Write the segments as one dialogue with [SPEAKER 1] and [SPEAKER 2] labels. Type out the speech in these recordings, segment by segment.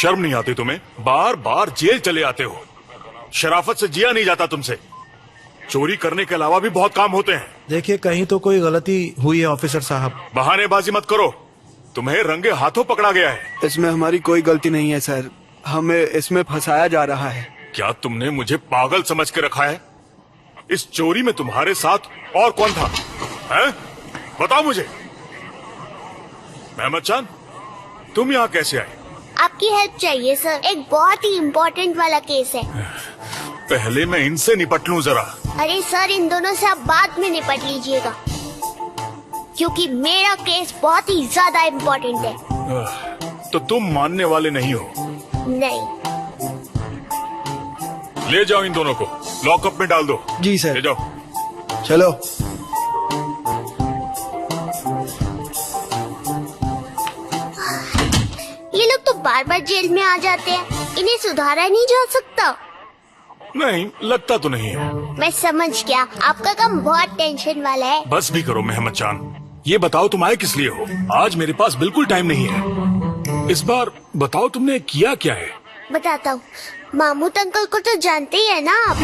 [SPEAKER 1] शर्म नहीं आती तुम्हें? बार बार जेल चले आते हो। शराफत से जिया नहीं जाता तुमसे। चोरी करने के अलावा भी बहुत काम होते हैं।
[SPEAKER 2] देखिए, कहीं तो कोई गलती हुई है ऑफिसर साहब।
[SPEAKER 1] बहानेबाजी मत करो, तुम्हें रंगे हाथों पकड़ा गया है।
[SPEAKER 3] इसमें हमारी कोई गलती नहीं है सर, हमें इसमें फंसाया जा रहा है।
[SPEAKER 1] क्या तुमने मुझे पागल समझ के रखा है? इस चोरी में तुम्हारे साथ और कौन था, हैं? बताओ मुझे। मेहमद चांद, तुम यहाँ कैसे आए?
[SPEAKER 4] आपकी हेल्प चाहिए सर, एक बहुत ही इम्पोर्टेंट वाला केस है।
[SPEAKER 1] पहले मैं इनसे निपट लूं जरा।
[SPEAKER 4] अरे सर, इन दोनों से आप बाद में निपट लीजिएगा, क्योंकि मेरा केस बहुत ही ज्यादा इम्पोर्टेंट है।
[SPEAKER 1] तो तुम मानने वाले नहीं हो?
[SPEAKER 4] नहीं।
[SPEAKER 1] ले जाओ इन दोनों को, लॉकअप में डाल दो।
[SPEAKER 3] जी सर।
[SPEAKER 1] ले जाओ।
[SPEAKER 3] चलो।
[SPEAKER 4] ये लोग तो बार बार जेल में आ जाते हैं, इन्हें सुधारा नहीं जा सकता।
[SPEAKER 1] नहीं, लगता तो नहीं है।
[SPEAKER 4] मैं समझ गया, आपका काम बहुत टेंशन वाला है।
[SPEAKER 1] बस भी करो मेहमद चांद, ये बताओ तुम आए किस लिए हो? आज मेरे पास बिल्कुल टाइम नहीं है। इस बार बताओ तुमने किया क्या है?
[SPEAKER 4] बताता हूँ। महमूद अंकल को तो जानते ही है ना आप।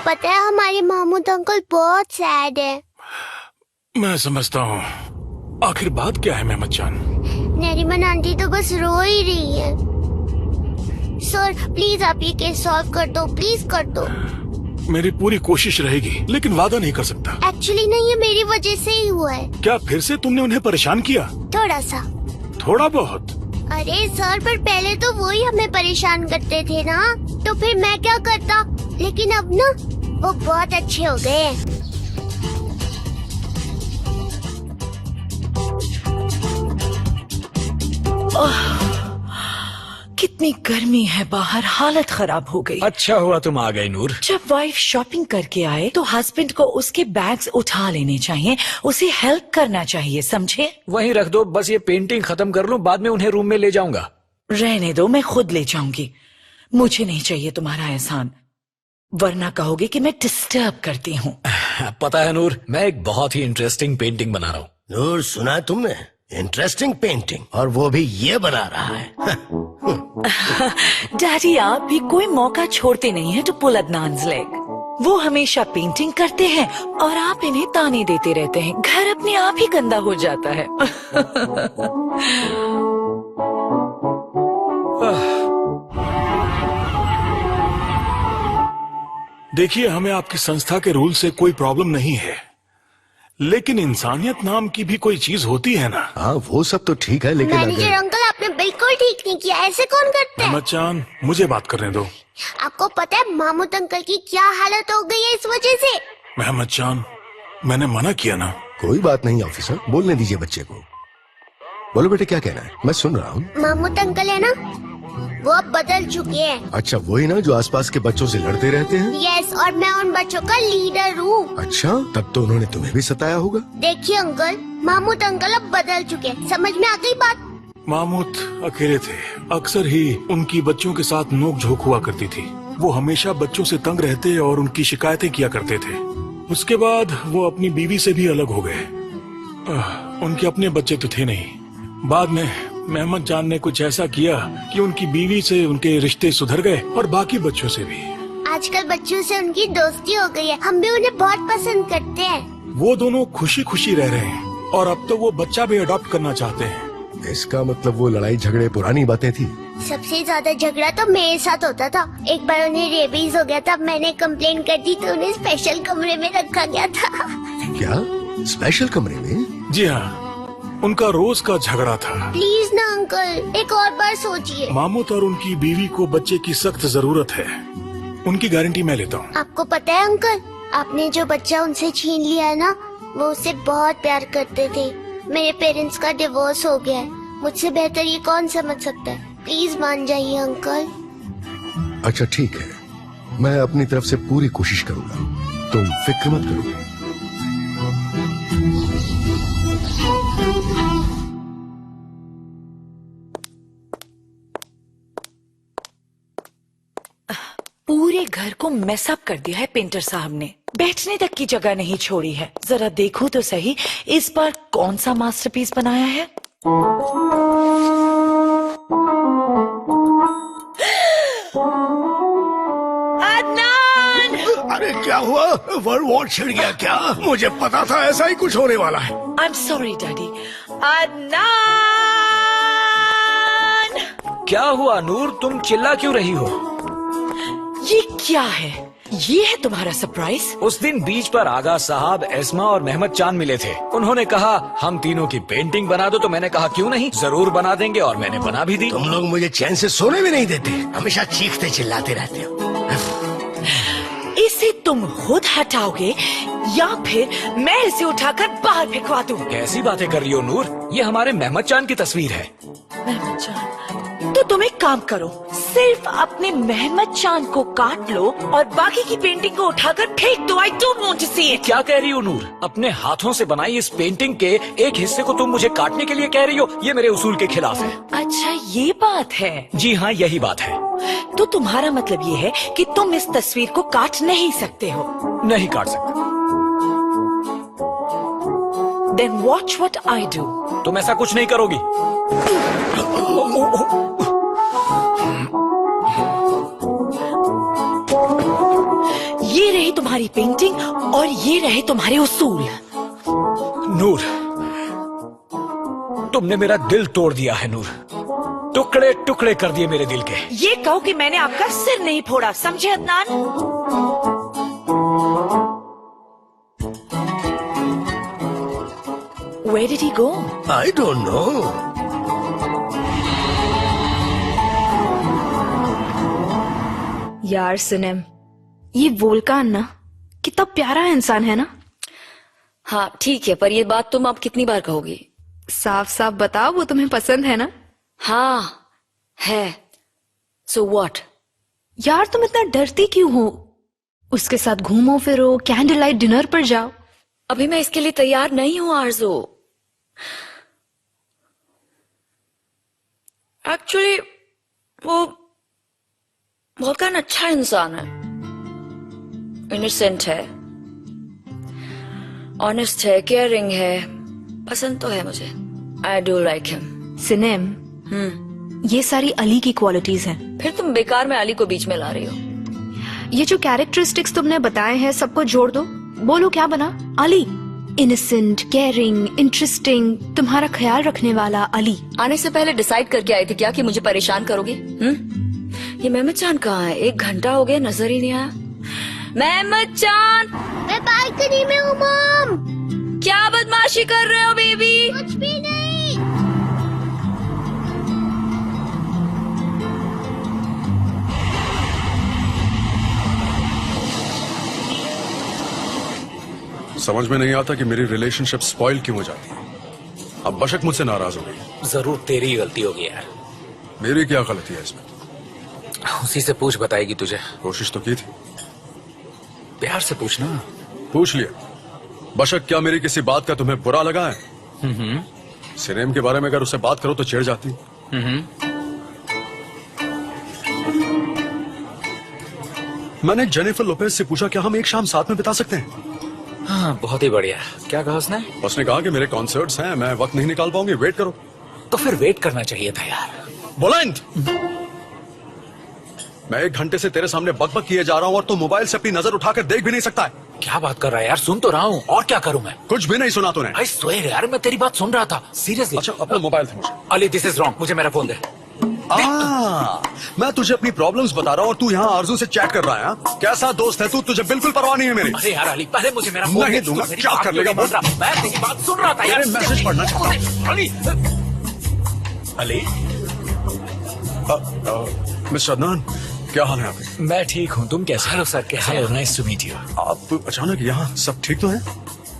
[SPEAKER 4] पता है, हमारे महमूद अंकल बहुत सैड है।
[SPEAKER 1] मैं समझता हूँ। आखिर बात क्या है मेहमद चांद?
[SPEAKER 4] नरीमन आंटी तो बस रो ही रही है। सर प्लीज आप ये केस सॉल्व कर दो, प्लीज कर दो।
[SPEAKER 1] मेरी पूरी कोशिश रहेगी, लेकिन वादा नहीं कर सकता।
[SPEAKER 4] एक्चुअली नहीं, ये मेरी वजह से ही हुआ है।
[SPEAKER 1] क्या फिर से तुमने उन्हें परेशान किया?
[SPEAKER 4] थोड़ा सा।
[SPEAKER 1] थोड़ा बहुत?
[SPEAKER 4] अरे सर, पर पहले तो वो ही हमें परेशान करते थे ना, तो फिर मैं क्या करता। लेकिन अब ना वो बहुत अच्छे हो गए हैं।
[SPEAKER 5] कितनी गर्मी है बाहर, हालत खराब हो गई।
[SPEAKER 6] अच्छा हुआ तुम आ गई नूर।
[SPEAKER 5] जब वाइफ शॉपिंग करके आए तो हस्बैंड को उसके बैग्स उठा लेने चाहिए, उसे हेल्प करना चाहिए, समझे?
[SPEAKER 6] वहीं रख दो, बस ये पेंटिंग खत्म कर लूं, बाद में उन्हें रूम में ले जाऊंगा।
[SPEAKER 5] रहने दो, मैं खुद ले जाऊंगी। मुझे नहीं चाहिए तुम्हारा एहसान, वरना कहोगे कि मैं डिस्टर्ब करती हूँ।
[SPEAKER 6] पता है नूर, मैं एक बहुत ही इंटरेस्टिंग पेंटिंग बना रहा हूँ।
[SPEAKER 7] नूर, सुना तुमने? इंटरेस्टिंग पेंटिंग, और वो भी ये बना रहा है।
[SPEAKER 5] डैडी, आप भी कोई मौका छोड़ते नहीं है टू पुल अदनान्स लेग। वो हमेशा पेंटिंग करते हैं और आप इन्हें ताने देते रहते हैं। घर अपने आप ही गंदा हो जाता है।
[SPEAKER 1] देखिए, हमें आपकी संस्था के रूल से कोई प्रॉब्लम नहीं है, लेकिन इंसानियत नाम की भी कोई चीज होती है ना।
[SPEAKER 7] हाँ, वो सब तो ठीक है, लेकिन
[SPEAKER 4] मैनेजर अंकल, आपने बिल्कुल ठीक नहीं किया। ऐसे कौन करता है?
[SPEAKER 1] मेहमद चांद, मुझे बात करने दो।
[SPEAKER 4] आपको पता है महमूद अंकल की क्या हालत हो गई है इस वजह से?
[SPEAKER 1] मेहमद चांद, मैंने मना किया ना।
[SPEAKER 7] कोई बात नहीं ऑफिसर, बोलने दीजिए बच्चे को। बोलो बेटे, क्या कहना है? मैं सुन रहा हूँ।
[SPEAKER 4] महमूद अंकल है ना, वो अब बदल चुके हैं।
[SPEAKER 7] अच्छा, वही ना जो आसपास के बच्चों से लड़ते रहते हैं?
[SPEAKER 4] यस, और मैं उन बच्चों का लीडर हूँ।
[SPEAKER 7] अच्छा, तब तो उन्होंने तुम्हें भी सताया होगा।
[SPEAKER 4] देखिए अंकल, महमूद अंकल अब बदल चुके हैं, समझ में आ गई बात?
[SPEAKER 1] महमूद अकेले थे, अक्सर ही उनकी बच्चों के साथ नोक झोंक हुआ करती थी। वो हमेशा बच्चों से तंग रहते और उनकी शिकायतें किया करते थे। उसके बाद वो अपनी बीवी से भी अलग हो गए। उनके अपने बच्चे तो थे नहीं। बाद में मेहमद जान ने कुछ ऐसा किया कि उनकी बीवी से उनके रिश्ते सुधर गए और बाकी बच्चों से भी।
[SPEAKER 4] आजकल बच्चों से उनकी दोस्ती हो गई है, हम भी उन्हें बहुत पसंद करते हैं।
[SPEAKER 1] वो दोनों खुशी खुशी रह रहे हैं और अब तो वो बच्चा भी अडॉप्ट करना चाहते हैं।
[SPEAKER 7] इसका मतलब वो लड़ाई झगड़े पुरानी बातें थी।
[SPEAKER 4] सबसे ज्यादा झगड़ा तो मेरे साथ होता था। एक बार उन्हें रेबीज हो गया था, मैंने कंप्लेन कर दी तो उन्हें स्पेशल कमरे में रखा गया था।
[SPEAKER 7] क्या स्पेशल कमरे में?
[SPEAKER 1] जी हाँ, उनका रोज का झगड़ा था।
[SPEAKER 4] प्लीज ना अंकल, एक और बार सोचिए।
[SPEAKER 1] महमूद और उनकी बीवी को बच्चे की सख्त जरूरत है, उनकी गारंटी मैं लेता हूँ।
[SPEAKER 4] आपको पता है अंकल, आपने जो बच्चा उनसे छीन लिया है ना, वो उससे बहुत प्यार करते थे। मेरे पेरेंट्स का डिवोर्स हो गया है, मुझसे बेहतर ये कौन समझ सकता है। प्लीज मान जाइए अंकल।
[SPEAKER 7] अच्छा ठीक है, मैं अपनी तरफ से पूरी कोशिश करूंगा, तुम फिक्र मत करो।
[SPEAKER 5] पूरे घर को मेसअप कर दिया है पेंटर साहब ने, बैठने तक की जगह नहीं छोड़ी है। जरा देखो तो सही इस बार कौन सा मास्टरपीस बनाया है। अदनान!
[SPEAKER 7] अरे क्या हुआ, वर्ल्ड वॉर छिड़ गया क्या? मुझे पता था ऐसा ही कुछ होने वाला है।
[SPEAKER 5] I am sorry daddy. Adnan!
[SPEAKER 6] क्या हुआ नूर, तुम चिल्ला क्यों रही हो?
[SPEAKER 5] ये क्या है? ये है तुम्हारा सरप्राइज?
[SPEAKER 6] उस दिन बीच पर आगा साहब, एस्मा और मेहमद चांद मिले थे। उन्होंने कहा हम तीनों की पेंटिंग बना दो, तो मैंने कहा क्यों नहीं, जरूर बना देंगे, और मैंने बना भी दी।
[SPEAKER 7] तुम लोग मुझे चैन से सोने भी नहीं देते, हमेशा चीखते चिल्लाते रहते हो।
[SPEAKER 5] इसे तुम खुद हटाओगे या फिर मैं इसे उठाकर बाहर फेंकवा दूं?
[SPEAKER 6] कैसी बातें कर रही हो नूर, ये हमारे मेहमद चांद की तस्वीर है।
[SPEAKER 5] मेहमद चांद? तो तुम एक काम करो, सिर्फ अपने मेहमद चांद को काट लो और बाकी की पेंटिंग को उठाकर फेंक दो। I don't want to see it.
[SPEAKER 6] क्या कह रही हो नूर, अपने हाथों से बनाई इस पेंटिंग के एक हिस्से को तुम मुझे काटने के लिए कह रही हो? ये मेरे उसूल के खिलाफ है।
[SPEAKER 5] अच्छा ये बात है?
[SPEAKER 6] जी हाँ, यही बात है।
[SPEAKER 5] तो तुम्हारा मतलब ये है कि तुम इस तस्वीर को काट नहीं सकते हो?
[SPEAKER 6] नहीं काट सकता।
[SPEAKER 5] Then watch what I do.
[SPEAKER 6] तुम ऐसा कुछ नहीं करोगी।
[SPEAKER 5] ये रही तुम्हारी पेंटिंग और ये रहे तुम्हारे उसूल।
[SPEAKER 6] नूर, तुमने मेरा दिल तोड़ दिया है नूर, टुकड़े टुकड़े कर दिए मेरे दिल के।
[SPEAKER 5] ये कहो कि मैंने आपका सिर नहीं फोड़ा, समझे Adnan? Where did he go?
[SPEAKER 7] I don't know.
[SPEAKER 8] यार सिनेम, ये वोल्कान ना कितना प्यारा इंसान है ना।
[SPEAKER 9] हाँ ठीक है, पर ये बात तुम अब कितनी बार कहोगी?
[SPEAKER 8] साफ साफ बताओ, वो तुम्हें पसंद है ना?
[SPEAKER 9] हाँ है। So what?
[SPEAKER 8] यार तुम इतना डरती क्यों हो? उसके साथ घूमो फिरो, कैंडल लाइट डिनर पर जाओ।
[SPEAKER 9] अभी मैं इसके लिए तैयार नहीं हूं आरज़ू। एक्चुअली वो वोल्कान अच्छा इंसान है, इनोसेंट है, ऑनेस्ट है, केयरिंग है, पसंद तो है मुझे। I do like him.
[SPEAKER 8] सिनेम, ये सारी अली की क्वालिटीज हैं।
[SPEAKER 9] फिर तुम बेकार में अली को बीच में ला रही हो।
[SPEAKER 8] ये जो कैरेक्टरिस्टिक्स तुमने बताए हैं सबको जोड़ दो, बोलो क्या बना? अली। इनोसेंट, केयरिंग, इंटरेस्टिंग, तुम्हारा ख्याल रखने वाला अली।
[SPEAKER 9] आने से पहले डिसाइड करके आई थी क्या कि मुझे परेशान करोगे? ये मेहमद चांद कहाँ है? 1 घंटा हो गया, नजर ही नहीं आया। मेहमद चांद!
[SPEAKER 4] मैं बालकनी में हूँ मॉम।
[SPEAKER 9] क्या बदमाशी कर रहे हो बेबी?
[SPEAKER 4] कुछ भी नहीं।
[SPEAKER 10] समझ में नहीं आता कि मेरी रिलेशनशिप स्पॉइल क्यों हो जाती है। अब बशक मुझसे नाराज हो गई।
[SPEAKER 6] जरूर तेरी ही गलती होगी यार।
[SPEAKER 10] मेरी क्या गलती है इसमें?
[SPEAKER 6] उसी से पूछ, बताएगी तुझे।
[SPEAKER 10] कोशिश तो की थी।
[SPEAKER 6] प्यार से पूछना।
[SPEAKER 10] पूछ लिया। बशक क्या मेरी किसी बात का तुम्हें बुरा लगा है? सिनेम के बारे में अगर उससे बात करो तो चिढ़ जाती। मैंने जेनिफर लोपेज से पूछा क्या हम एक शाम साथ में बिता सकते हैं?
[SPEAKER 6] हाँ बहुत ही बढ़िया। क्या कहा उसने?
[SPEAKER 10] उसने कहा कि मेरे कॉन्सर्ट्स हैं, मैं वक्त नहीं निकाल पाऊंगी, वेट करो।
[SPEAKER 6] तो फिर वेट करना चाहिए था यार।
[SPEAKER 10] बुलंद! मैं 1 घंटे से तेरे सामने बकबक किए जा रहा हूँ और तू मोबाइल से अपनी नजर उठाकर देख भी नहीं सकता है।
[SPEAKER 6] क्या बात कर रहा है यार? सुन तो रहा हूँ, और क्या करूँ मैं?
[SPEAKER 10] कुछ भी नहीं सुना तूने।
[SPEAKER 6] आई स्वेयर यार, मैं तेरी बात सुन रहा था सीरियसली।
[SPEAKER 10] अच्छा अपना मोबाइल थे मुझे।
[SPEAKER 6] अली दिस इज रॉन्ग, मुझे मेरा फोन दे।
[SPEAKER 10] मैं तुझे अपनी प्रॉब्लम्स बता रहा हूँ और तू यहाँ आरजू से चैट कर रहा है। हाँ? कैसा दोस्त है तू? तुझे बिल्कुल परवाह नहीं है मेरी।
[SPEAKER 6] अरे यार अली, पहले मुझे मेरा फोन
[SPEAKER 10] नहीं
[SPEAKER 6] दे।
[SPEAKER 10] दूंगा।
[SPEAKER 6] तू मेरी
[SPEAKER 10] क्या
[SPEAKER 6] बात
[SPEAKER 10] कर लेगा?
[SPEAKER 6] क्यों नहीं बोल रहा? मैं तेरी बात सुन रहा था यार।
[SPEAKER 10] तेरे मैसेज पढ़ना चाहता हूँ।
[SPEAKER 6] अली अली
[SPEAKER 10] मिस्टर अदनान, क्या हाल है आपके?
[SPEAKER 6] मैं ठीक हूँ, तुम कैसे? हेलो सर, कैसे? Hello, nice to meet you.
[SPEAKER 10] आप अचानक यहाँ, सब ठीक तो है?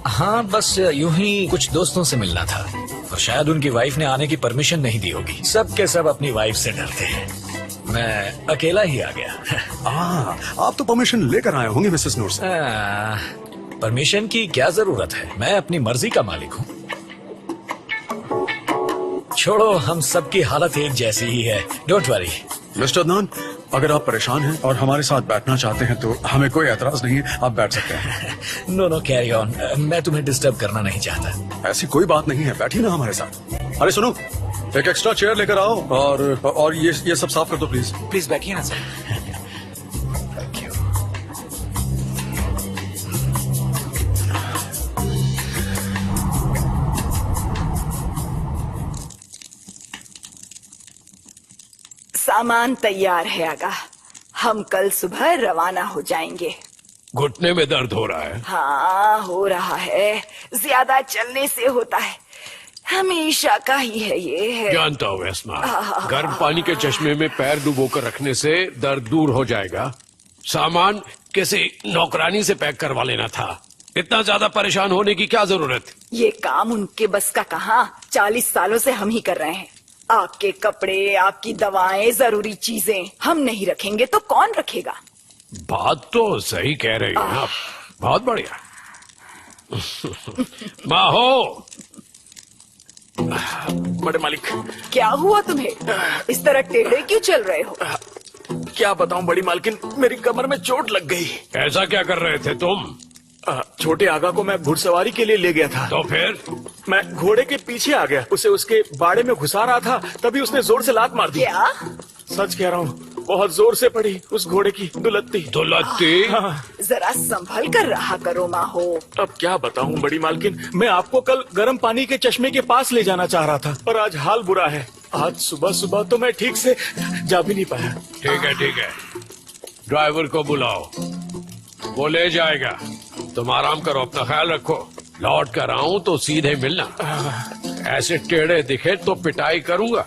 [SPEAKER 6] हाँ बस यूं ही कुछ दोस्तों से मिलना था। और शायद उनकी वाइफ ने आने की परमिशन नहीं दी होगी। सब के सब अपनी वाइफ से डरते हैं। मैं अकेला ही आ गया।
[SPEAKER 10] आप तो परमिशन लेकर आए होंगे मिसेस नूर से।
[SPEAKER 6] परमिशन की क्या जरूरत है, मैं अपनी मर्जी का मालिक हूँ। छोड़ो, हम सबकी हालत एक जैसी ही है, डोंट वरी।
[SPEAKER 10] मिस्टर अदनान, अगर आप परेशान हैं और हमारे साथ बैठना चाहते हैं तो हमें कोई एतराज नहीं है, आप बैठ सकते हैं।
[SPEAKER 6] नो कैरी ऑन, मैं तुम्हें डिस्टर्ब करना नहीं चाहता।
[SPEAKER 10] ऐसी कोई बात नहीं है, बैठिए ना हमारे साथ। अरे सुनो, एक एक्स्ट्रा चेयर लेकर आओ और ये सब साफ कर दो प्लीज।
[SPEAKER 6] प्लीज बैठिए ना सर। Thank you.
[SPEAKER 5] सामान तैयार है आगा, हम कल सुबह रवाना हो जाएंगे।
[SPEAKER 11] घुटने में दर्द हो रहा है?
[SPEAKER 5] हाँ हो रहा है, ज्यादा चलने से होता है, हमेशा का ही है ये।
[SPEAKER 11] जानता हूँ एस्मा, गर्म पानी के चश्मे में पैर डुबोकर रखने से दर्द दूर हो जाएगा। सामान किसी नौकरानी से पैक करवा लेना था, इतना ज्यादा परेशान होने की क्या जरूरत?
[SPEAKER 5] ये काम उनके बस का कहाँ, 40 सालों से हम ही कर रहे हैं। आपके कपड़े, आपकी दवाएं, जरूरी चीजें हम नहीं रखेंगे तो कौन रखेगा?
[SPEAKER 11] बात तो सही कह रही हैं आप, बहुत बढ़िया। माहो,
[SPEAKER 1] बड़े मालिक,
[SPEAKER 5] क्या हुआ तुम्हें? इस तरह टेढ़े क्यों चल रहे हो?
[SPEAKER 1] क्या बताऊं बड़ी मालकिन, मेरी कमर में चोट लग गई।
[SPEAKER 11] ऐसा क्या कर रहे थे तुम?
[SPEAKER 1] छोटे आगा को मैं घुड़सवारी के लिए ले गया था।
[SPEAKER 11] तो फिर?
[SPEAKER 1] मैं घोड़े के पीछे आ गया, उसे उसके बाड़े में घुसा रहा था, तभी उसने जोर से लात मार दी।
[SPEAKER 5] क्या?
[SPEAKER 1] सच कह रहा हूँ, बहुत जोर से पड़ी उस घोड़े की दुलत्ती।
[SPEAKER 5] जरा संभल कर रहा करो माहो।
[SPEAKER 1] अब क्या बताऊं बड़ी मालकिन, मैं आपको कल गर्म पानी के चश्मे के पास ले जाना चाह रहा था, पर आज हाल बुरा है। आज सुबह सुबह तो मैं ठीक से जा भी नहीं पाया।
[SPEAKER 11] ठीक है, ड्राइवर को बुलाओ, वो ले जाएगा। तुम आराम करो, अपना ख्याल रखो। लौट कर आऊं तो सीधे मिलना, ऐसे टेढ़े दिखे तो पिटाई करूंगा।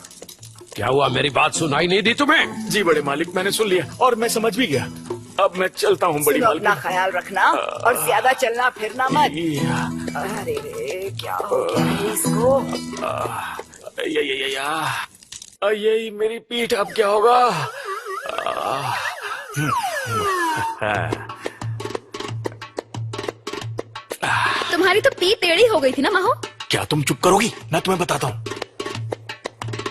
[SPEAKER 11] क्या हुआ, मेरी बात सुनाई नहीं दी तुम्हें?
[SPEAKER 1] जी बड़े मालिक, मैंने सुन लिया और मैं समझ भी गया। अब मैं चलता हूँ बड़ी मालिक।
[SPEAKER 5] अपना ख्याल रखना और ज्यादा चलना फिरना मत। अरे रे, क्या हो गया है इसको?
[SPEAKER 1] यही मेरी पीठ, अब क्या होगा?
[SPEAKER 8] तुम्हारी तो पीठ टेढ़ी हो गई थी ना माहो।
[SPEAKER 1] क्या तुम चुप करोगी? मैं तुम्हें बताता हूँ।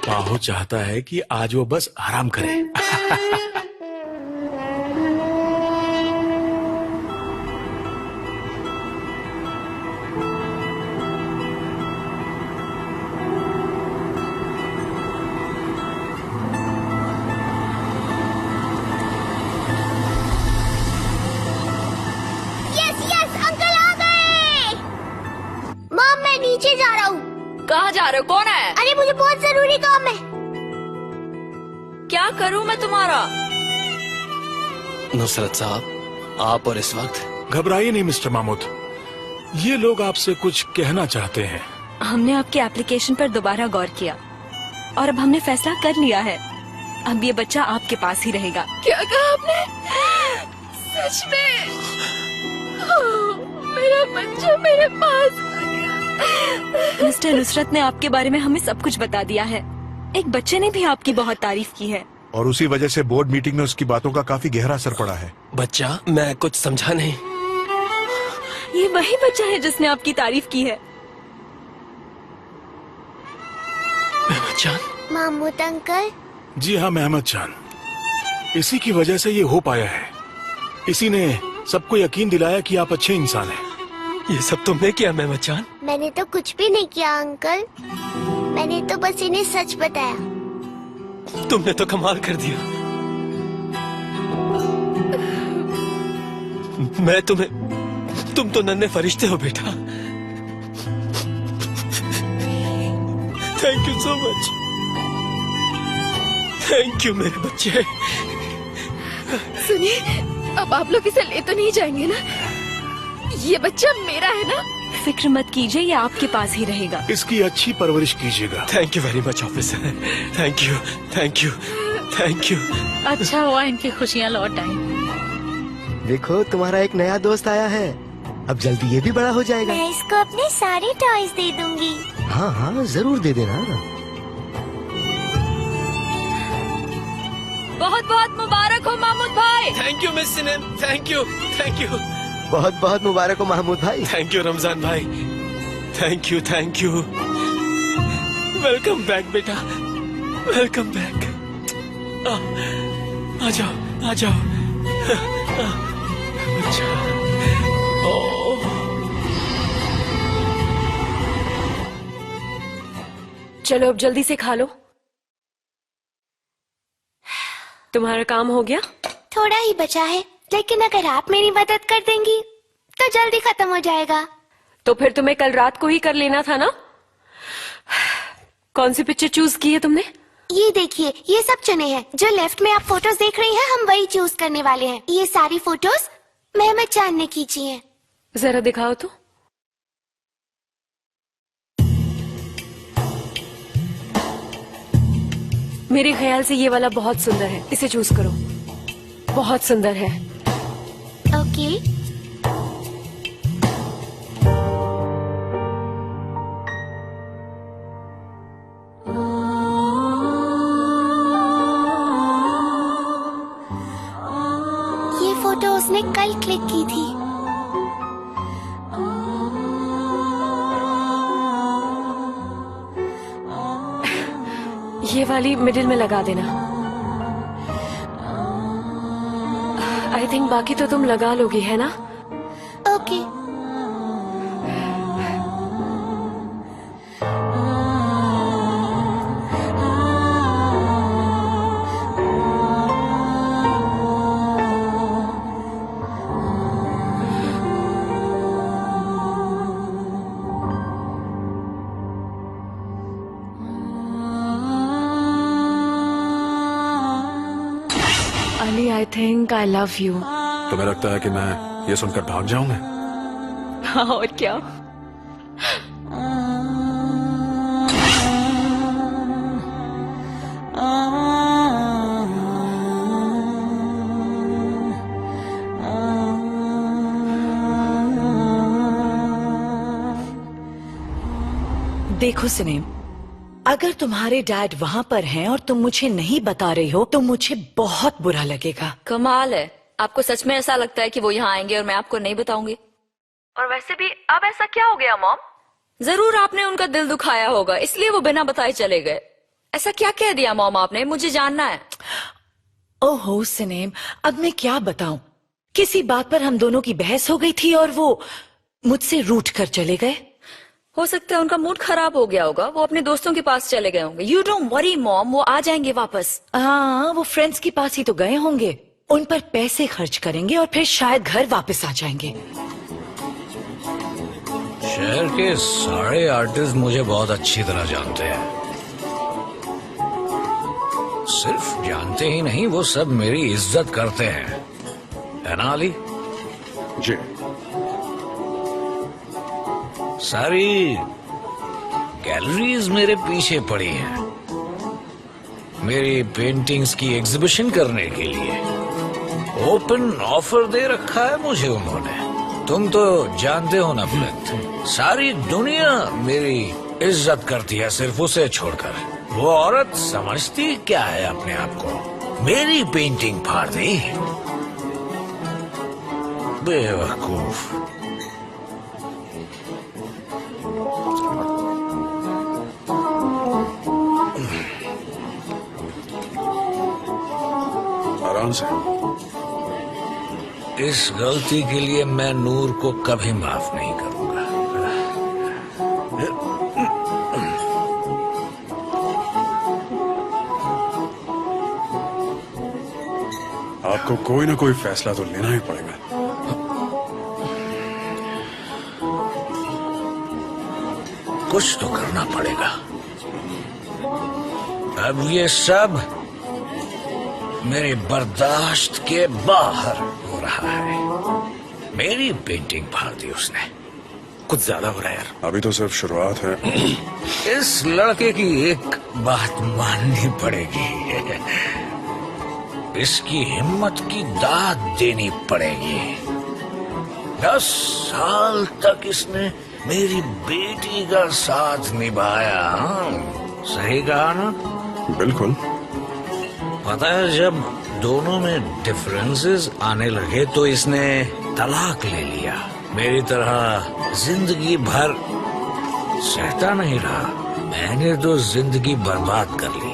[SPEAKER 1] माहो चाहता है कि आज वो बस आराम करे।
[SPEAKER 4] नीचे जा रहा हूँ।
[SPEAKER 9] कहाँ जा रहे हो, कौन है?
[SPEAKER 4] अरे मुझे बहुत जरूरी काम है।
[SPEAKER 9] क्या करूँ मैं तुम्हारा?
[SPEAKER 3] नुसरत साहब, आप और इस वक्त
[SPEAKER 1] घबराइए नहीं मिस्टर महमूद, ये लोग आपसे कुछ कहना चाहते हैं।
[SPEAKER 8] हमने आपके एप्लीकेशन पर दोबारा गौर किया और अब हमने फैसला कर लिया है, अब ये बच्चा आपके पास ही रहेगा।
[SPEAKER 9] क्या कहा आपने? सच में? मेरा बच्चा मेरे पास।
[SPEAKER 8] मिस्टर नुसरत ने आपके बारे में हमें सब कुछ बता दिया है। एक बच्चे ने भी आपकी बहुत तारीफ की है
[SPEAKER 2] और उसी वजह से बोर्ड मीटिंग में उसकी बातों का काफी गहरा असर पड़ा है।
[SPEAKER 3] बच्चा? मैं कुछ समझा नहीं।
[SPEAKER 8] ये वही बच्चा है जिसने आपकी तारीफ की है।
[SPEAKER 4] महमूद अंकल?
[SPEAKER 1] जी हाँ महमद चान, इसी की वजह से ये हो पाया है। इसी ने सबको यकीन दिलाया कि आप अच्छे इंसान हैं।
[SPEAKER 3] ये सब तुमने किया महमद चान?
[SPEAKER 4] मैंने तो कुछ भी नहीं किया अंकल, मैंने तो बस इन्हें सच बताया।
[SPEAKER 3] तुमने तो कमाल कर दिया। मैं तुम तो नन्हे फरिश्ते हो बेटा। Thank you so much. Thank you मेरे बच्चे।
[SPEAKER 8] सुनिए, अब आप लोग इसे ले तो नहीं जाएंगे ना? ये बच्चा मेरा है ना? फिक्र मत कीजिए, ये आपके पास ही रहेगा।
[SPEAKER 1] इसकी अच्छी परवरिश कीजिएगा।
[SPEAKER 3] Thank you very much officer. Thank you, thank you, thank you.
[SPEAKER 12] अच्छा हुआ इनकी खुशियाँ लौट आई।
[SPEAKER 7] देखो तुम्हारा एक नया दोस्त आया है। अब जल्दी ये भी बड़ा हो जाएगा।
[SPEAKER 4] मैं इसको अपने सारे टॉयज दे दूंगी।
[SPEAKER 7] हाँ हाँ जरूर दे देना।
[SPEAKER 9] बहुत बहुत मुबारक हो महमूद भाई।
[SPEAKER 3] Thank you miss सिनेम, thank you, thank you,
[SPEAKER 7] बहुत बहुत मुबारक हो महमूद भाई।
[SPEAKER 3] थैंक यू रमजान भाई, thank you, thank you. Welcome back बेटा, वेलकम बैक। आ जाओ, आ जाओ। अच्छा,
[SPEAKER 12] चलो अब जल्दी से खा लो। तुम्हारा काम हो गया?
[SPEAKER 4] थोड़ा ही बचा है, लेकिन अगर आप मेरी मदद कर देंगी तो जल्दी खत्म हो जाएगा।
[SPEAKER 12] तो फिर तुम्हें कल रात को ही कर लेना था ना। कौन सी पिक्चर चूज की है तुमने?
[SPEAKER 4] ये देखिए, ये सब चुने हैं। जो लेफ्ट में आप फोटोज देख रही हैं, हम वही चूज करने वाले हैं। ये सारी फोटोज मेहमद चांद ने खींची हैं।
[SPEAKER 12] जरा दिखाओ तो। मेरे ख्याल से ये वाला बहुत सुंदर है, इसे चूज करो। बहुत सुंदर है।
[SPEAKER 4] ओके। ये फोटो उसने कल क्लिक की थी।
[SPEAKER 12] ये वाली मिडिल में लगा देना। आई थिंक बाकी तो तुम लगा लोगी, है ना?
[SPEAKER 4] Okay.
[SPEAKER 12] Ali, I think I love you.
[SPEAKER 10] तुम्हें लगता है कि मैं ये सुनकर भाग जाऊंगा?
[SPEAKER 12] हाँ, और क्या।
[SPEAKER 5] देखो सिनेम, अगर तुम्हारे डैड वहाँ पर हैं और तुम मुझे नहीं बता रही हो तो मुझे बहुत बुरा लगेगा।
[SPEAKER 9] कमाल है, आपको सच में ऐसा लगता है कि वो यहाँ आएंगे और मैं आपको नहीं बताऊंगी? और वैसे भी अब ऐसा क्या हो गया मॉम? जरूर आपने उनका दिल दुखाया होगा, इसलिए वो बिना बताए चले गए। ऐसा क्या कह दिया मॉम आपने? मुझे जानना है।
[SPEAKER 5] ओहो सिनेम, अब मैं क्या बताऊं। किसी बात पर हम दोनों की बहस हो गई थी और वो मुझसे रूठ कर चले गए।
[SPEAKER 9] हो सकता है उनका मूड खराब हो गया होगा, वो अपने दोस्तों के पास चले गए होंगे। यू डोंट वरी मॉम, वो आ जाएंगे वापस।
[SPEAKER 5] हाँ, वो फ्रेंड्स के पास ही तो गए होंगे। उन पर पैसे खर्च करेंगे और फिर शायद घर वापस आ जाएंगे।
[SPEAKER 6] शहर के सारे आर्टिस्ट मुझे बहुत अच्छी तरह जानते हैं। सिर्फ जानते ही नहीं, वो सब मेरी इज्जत करते हैं, है ना अली?
[SPEAKER 10] जी।
[SPEAKER 6] सारी गैलरीज मेरे पीछे पड़ी हैं मेरी पेंटिंग्स की एग्जीबिशन करने के लिए। ओपन ऑफर दे रखा है मुझे उन्होंने। तुम तो जानते हो ना फ्लिंट, सारी दुनिया मेरी इज्जत करती है सिर्फ उसे छोड़कर। वो औरत समझती क्या है अपने आप को? मेरी पेंटिंग फाड़ दी, बेवकूफ।
[SPEAKER 10] आराम से।
[SPEAKER 6] इस गलती के लिए मैं नूर को कभी माफ नहीं करूंगा।
[SPEAKER 10] आपको कोई ना कोई फैसला तो लेना ही पड़ेगा।
[SPEAKER 6] कुछ तो करना पड़ेगा। अब ये सब मेरे बर्दाश्त के बाहर हो रहा है। मेरी पेंटिंग फाड़ दी उसने।
[SPEAKER 3] कुछ ज्यादा हो रहा है यार।
[SPEAKER 10] अभी तो सिर्फ शुरुआत है।
[SPEAKER 6] इस लड़के की एक बात माननी पड़ेगी, इसकी हिम्मत की दाद देनी पड़ेगी। 10 साल तक इसने मेरी बेटी का साथ निभाया। हाँ? सही कहा ना?
[SPEAKER 10] बिल्कुल।
[SPEAKER 6] पता है, जब दोनों में डिफरेंसेस आने लगे तो इसने तलाक ले लिया। मेरी तरह जिंदगी भर सहता नहीं रहा। मैंने तो जिंदगी बर्बाद कर ली।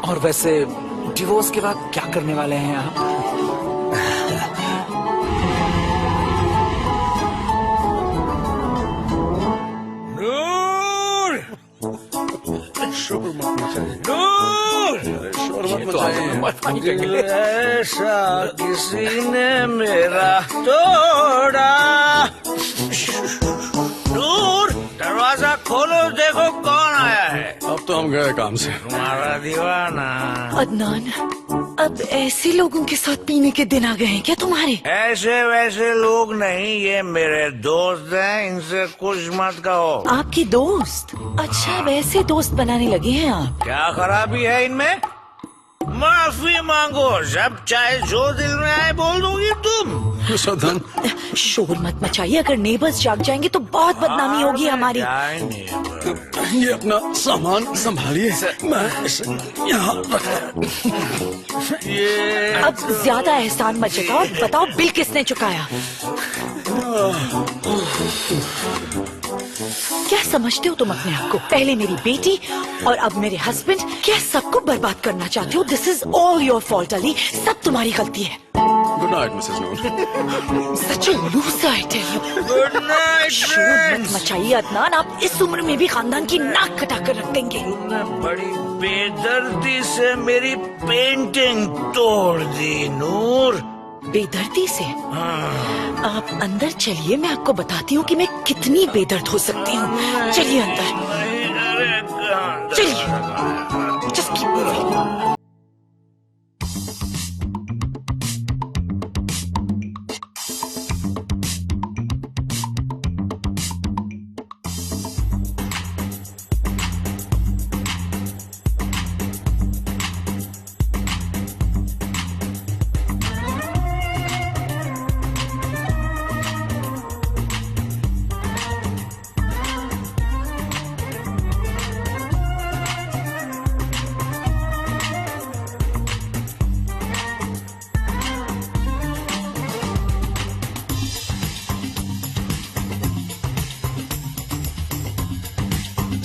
[SPEAKER 5] और वैसे डिवोर्स के बाद क्या करने वाले हैं आप?
[SPEAKER 10] शोर मत मचाइए।
[SPEAKER 6] नूर!
[SPEAKER 10] शोर मत मचाइए।
[SPEAKER 6] ऐसा किसी ने मेरा तोड़ा। नूर, दरवाजा खोलो, देखो कौन आया है।
[SPEAKER 10] अब तो हम गए काम से।
[SPEAKER 6] तुम्हारा दीवाना।
[SPEAKER 5] अदनान, अब ऐसे लोगों के साथ पीने के दिन आ गए हैं क्या तुम्हारे?
[SPEAKER 6] ऐसे वैसे लोग नहीं, ये मेरे दोस्त हैं, इनसे कुछ मत कहो।
[SPEAKER 5] आपके दोस्त? अच्छा, वैसे दोस्त बनाने लगे हैं आप?
[SPEAKER 6] क्या खराबी है इनमें? माफी मांगो, जब चाहे जो दिल में आए बोल दूंगी। तुम
[SPEAKER 10] सदन,
[SPEAKER 5] शोर मत मचाइए, अगर नेबर्स जाग जाएंगे तो बहुत बदनामी होगी हमारी।
[SPEAKER 10] ये अपना सामान संभालिए, मैं इसे यहाँ
[SPEAKER 6] ये
[SPEAKER 5] अब ज्यादा एहसान मत जताओ, बताओ बिल किसने चुकाया? क्या समझते हो तुम अपने आप को? पहले मेरी बेटी और अब मेरे हस्बैंड। क्या सबको बर्बाद करना चाहते हो? This is all your fault Ali, सब तुम्हारी गलती है।
[SPEAKER 10] Good night Mrs Noor.
[SPEAKER 5] Such loser I tell you.
[SPEAKER 6] Good night.
[SPEAKER 5] शोर मत मचाइए अदनान, आप इस उम्र में भी खानदान की नाक कटा कर रख देंगे।
[SPEAKER 6] तुमने बड़ी बेदर्दी से मेरी पेंटिंग तोड़ दी नूर।
[SPEAKER 5] बेदर्दी से?
[SPEAKER 6] हाँ।
[SPEAKER 5] आप अंदर चलिए, मैं आपको बताती हूँ कि मैं कितनी बेदर्द हो सकती हूँ। चलिए अंदर, चलिए। Just keep moving.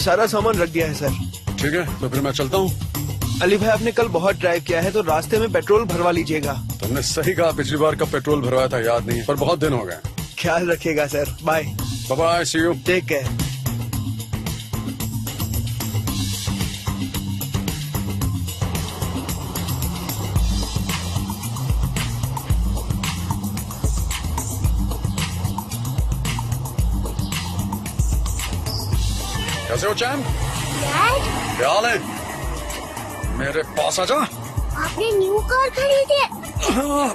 [SPEAKER 3] सारा सामान रख दिया है सर।
[SPEAKER 10] ठीक है, तो फिर मैं चलता हूँ।
[SPEAKER 3] अली भाई, आपने कल बहुत ड्राइव किया है तो रास्ते में पेट्रोल भरवा लीजिएगा।
[SPEAKER 10] तुमने सही कहा, पिछली बार कब पेट्रोल भरवाया था याद नहीं है, पर बहुत दिन हो गए।
[SPEAKER 3] ख्याल रखिएगा sir. Bye
[SPEAKER 10] bye, see you.
[SPEAKER 3] Take care.
[SPEAKER 10] कैसे हो चैम?
[SPEAKER 4] डैड,
[SPEAKER 10] क्या हाल है? मेरे पास आजा।
[SPEAKER 4] आपने न्यू कार खरीदी है?
[SPEAKER 10] हाँ,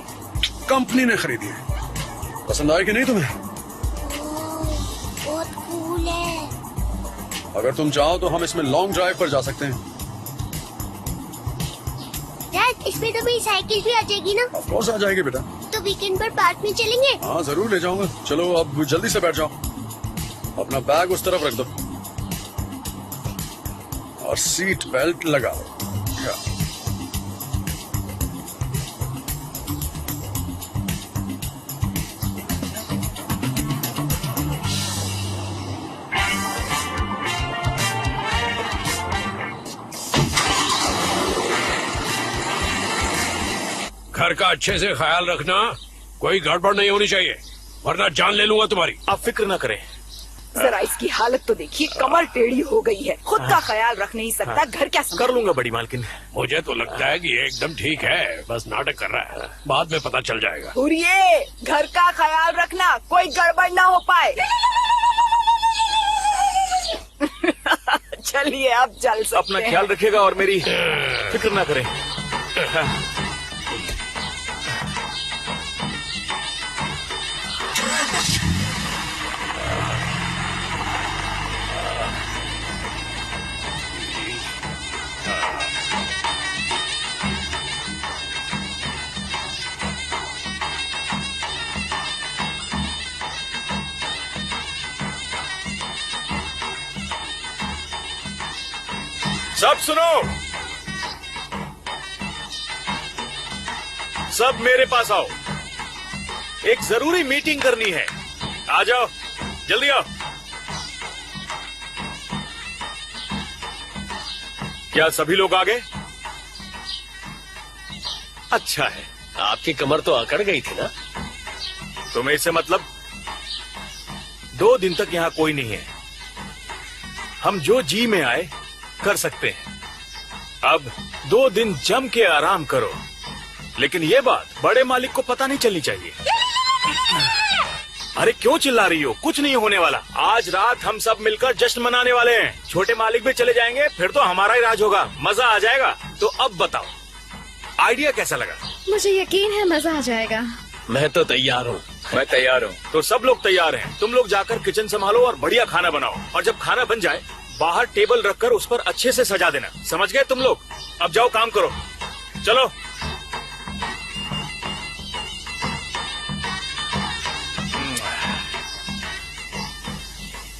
[SPEAKER 10] कंपनी ने खरीदी है। पसंद आई कि नहीं तुम्हें?
[SPEAKER 4] बहुत कूल है।
[SPEAKER 10] अगर तुम चाहो तो हम इसमें लॉन्ग ड्राइव पर जा सकते हैं।
[SPEAKER 4] डैड, इसमें तो मेरी साइकिल भी आ जाएगी ना?
[SPEAKER 10] ऑफ कोर्स आ जाएगी बेटा।
[SPEAKER 4] तो वीकेंड पर पार्क में चलेंगे?
[SPEAKER 10] हाँ जरूर ले जाऊंगा। चलो अब जल्दी से बैठ जाओ, अपना बैग उस तरफ रख दो और सीट बेल्ट लगाओ।
[SPEAKER 11] घर का अच्छे से ख्याल रखना, कोई गड़बड़ नहीं होनी चाहिए, वरना जान ले लूंगा तुम्हारी।
[SPEAKER 1] आप फिक्र ना करें।
[SPEAKER 5] जरा इसकी हालत तो देखिए, कमर टेढ़ी हो गई है, खुद का ख्याल रख नहीं सकता, घर क्या
[SPEAKER 1] कर लूंगा बड़ी मालकिन।
[SPEAKER 11] मुझे तो लगता है कि ये एकदम ठीक है, बस नाटक कर रहा है, बाद में पता चल जाएगा।
[SPEAKER 5] हुरिये, घर का ख्याल रखना, कोई गड़बड़ ना हो पाए। चलिए अब चल सकते
[SPEAKER 1] अपना ख्याल रखिएगा और मेरी फिक्र ना करें। सब सुनो, सब मेरे पास आओ, एक जरूरी मीटिंग करनी है। आ जाओ, जल्दी आओ। क्या सभी लोग आ गए? अच्छा है।
[SPEAKER 3] आपकी कमर तो अकड़ गई थी ना।
[SPEAKER 1] तुम्हें इससे मतलब? 2 दिन तक यहाँ कोई नहीं है, हम जो जी में आए कर सकते हैं। अब 2 दिन जम के आराम करो, लेकिन ये बात बड़े मालिक को पता नहीं चलनी चाहिए। अरे क्यों चिल्ला रही हो? कुछ नहीं होने वाला। आज रात हम सब मिलकर जश्न मनाने वाले हैं। छोटे मालिक भी चले जाएंगे, फिर तो हमारा ही राज होगा, मजा आ जाएगा। तो अब बताओ, आइडिया कैसा लगा?
[SPEAKER 8] मुझे यकीन है मजा आ जाएगा।
[SPEAKER 3] मैं तो तैयार हूँ।
[SPEAKER 1] मैं तैयार हूँ। तो सब लोग तैयार हैं। तुम लोग जाकर किचन संभालो और बढ़िया खाना बनाओ, और जब खाना बन जाए बाहर टेबल रखकर उस पर अच्छे से सजा देना। समझ गए तुम लोग? अब जाओ काम करो, चलो।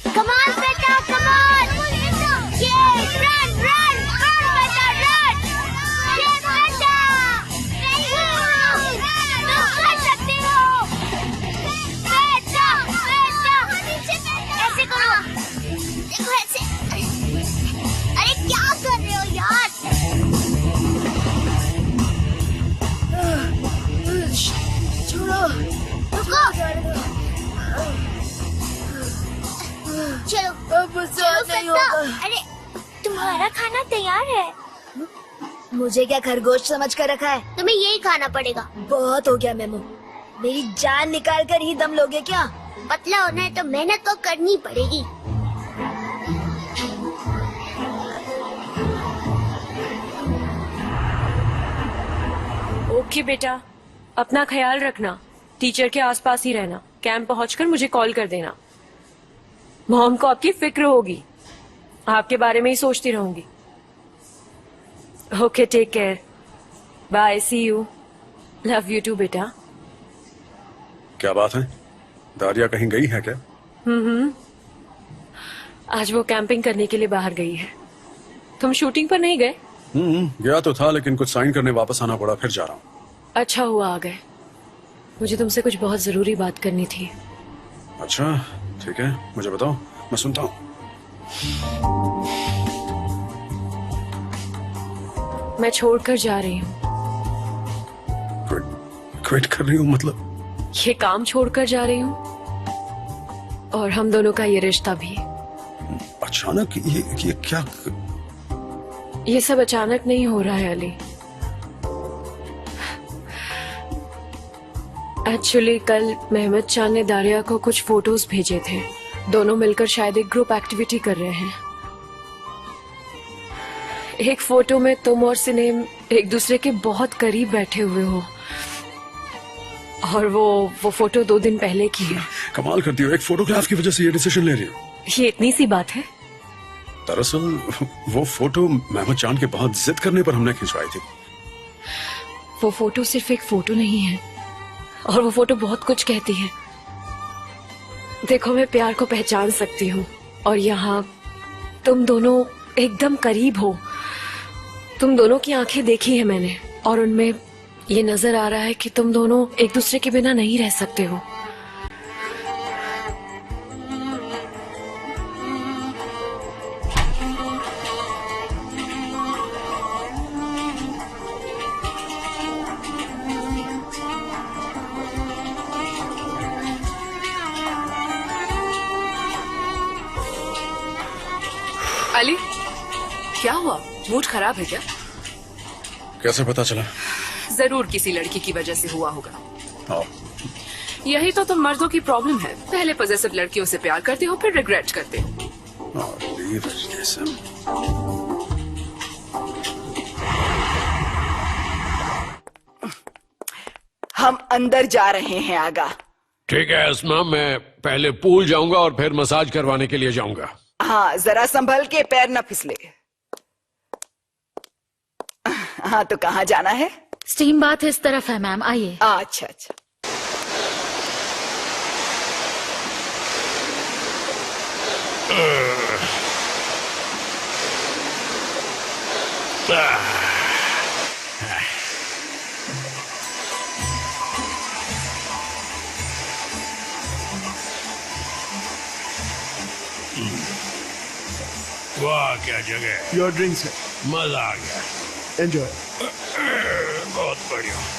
[SPEAKER 4] Come on, बेटा, come on! Yeah, run, run, run, बेटा, run! Yeah, बेटा! तुम कर सकते हो! बेटा, बेटा! ऐसे करो! देखो ऐसे! अरे क्या कर रहे हो यार? छोड़ो! रुको! चलो, चलो नहीं होगा। अरे तुम्हारा खाना तैयार है। मुझे क्या खरगोश समझ कर रखा है? तुम्हें यही खाना पड़ेगा। बहुत हो गया मेमो, मेरी जान निकाल कर ही दम लोगे क्या? पतला होना है तो मेहनत तो करनी पड़ेगी।
[SPEAKER 12] ओके बेटा, अपना ख्याल रखना, टीचर के आसपास ही रहना। कैंप पहुंचकर मुझे कॉल कर देना। मॉम को आपकी फिक्र होगी, आपके बारे में ही सोचती रहूंगी। Okay, take care, bye, see you, love you too बेटा।
[SPEAKER 10] क्या बात है, दारिया कहीं गई है क्या?
[SPEAKER 12] आज वो कैंपिंग करने के लिए बाहर गई है। तुम शूटिंग पर नहीं गए?
[SPEAKER 10] गया तो था, लेकिन कुछ साइन करने वापस आना पड़ा, फिर जा रहा हूँ।
[SPEAKER 12] अच्छा हुआ आ गए, मुझे तुमसे कुछ बहुत जरूरी बात करनी थी।
[SPEAKER 10] अच्छा ठीक है, मुझे बताओ, मैं सुनता हूँ।
[SPEAKER 12] मैं छोड़कर जा रही हूँ।
[SPEAKER 10] क्विट कर रही हूँ मतलब?
[SPEAKER 12] ये काम छोड़कर जा रही हूँ, और हम दोनों का ये रिश्ता भी।
[SPEAKER 10] अचानक ये क्या?
[SPEAKER 12] ये सब अचानक नहीं हो रहा है अली। एक्चुअली कल मेहमद चांद ने दारिया को कुछ फोटोज भेजे थे। दोनों मिलकर शायद एक ग्रुप एक्टिविटी कर रहे हैं। एक फोटो में तुम और सिनेम एक दूसरे के बहुत करीब बैठे हुए हो, और वो फोटो 2 दिन पहले की है।
[SPEAKER 10] कमाल करती हो, एक फोटोग्राफ की वजह से ये डिसीजन ले रही हो?
[SPEAKER 12] ये इतनी सी बात है?
[SPEAKER 10] दरअसल वो फोटो मेहमद चांद के बहुत जिद करने पर हमने खिंचवाई थी।
[SPEAKER 12] वो फोटो सिर्फ एक फोटो नहीं है, और वो फोटो बहुत कुछ कहती है। देखो, मैं प्यार को पहचान सकती हूँ, और यहाँ तुम दोनों एकदम करीब हो। तुम दोनों की आंखें देखी है मैंने, और उनमें ये नजर आ रहा है कि तुम दोनों एक दूसरे के बिना नहीं रह सकते हो।
[SPEAKER 13] अली, क्या हुआ? मूड खराब है क्या?
[SPEAKER 10] कैसे पता चला?
[SPEAKER 13] जरूर किसी लड़की की वजह से हुआ होगा।
[SPEAKER 10] आओ।
[SPEAKER 13] यही तो तुम मर्दों की प्रॉब्लम है, पहले पॉजेसिव लड़कियों से प्यार करते हो, फिर रिग्रेट करते हो।
[SPEAKER 14] हम अंदर जा रहे हैं आगा।
[SPEAKER 11] ठीक है अस्मा, मैं पहले पूल जाऊंगा और फिर मसाज करवाने के लिए जाऊंगा।
[SPEAKER 14] हाँ, जरा संभल के, पैर न फिसले। हाँ, तो कहाँ जाना है?
[SPEAKER 15] स्टीम बाथ इस तरफ है मैम, आइए।
[SPEAKER 14] अच्छा अच्छा।
[SPEAKER 11] वाह क्या जगह है।
[SPEAKER 3] योर ड्रिंक्स है।
[SPEAKER 11] मजा आ गया।
[SPEAKER 3] एंजॉय।
[SPEAKER 11] बहुत बढ़िया।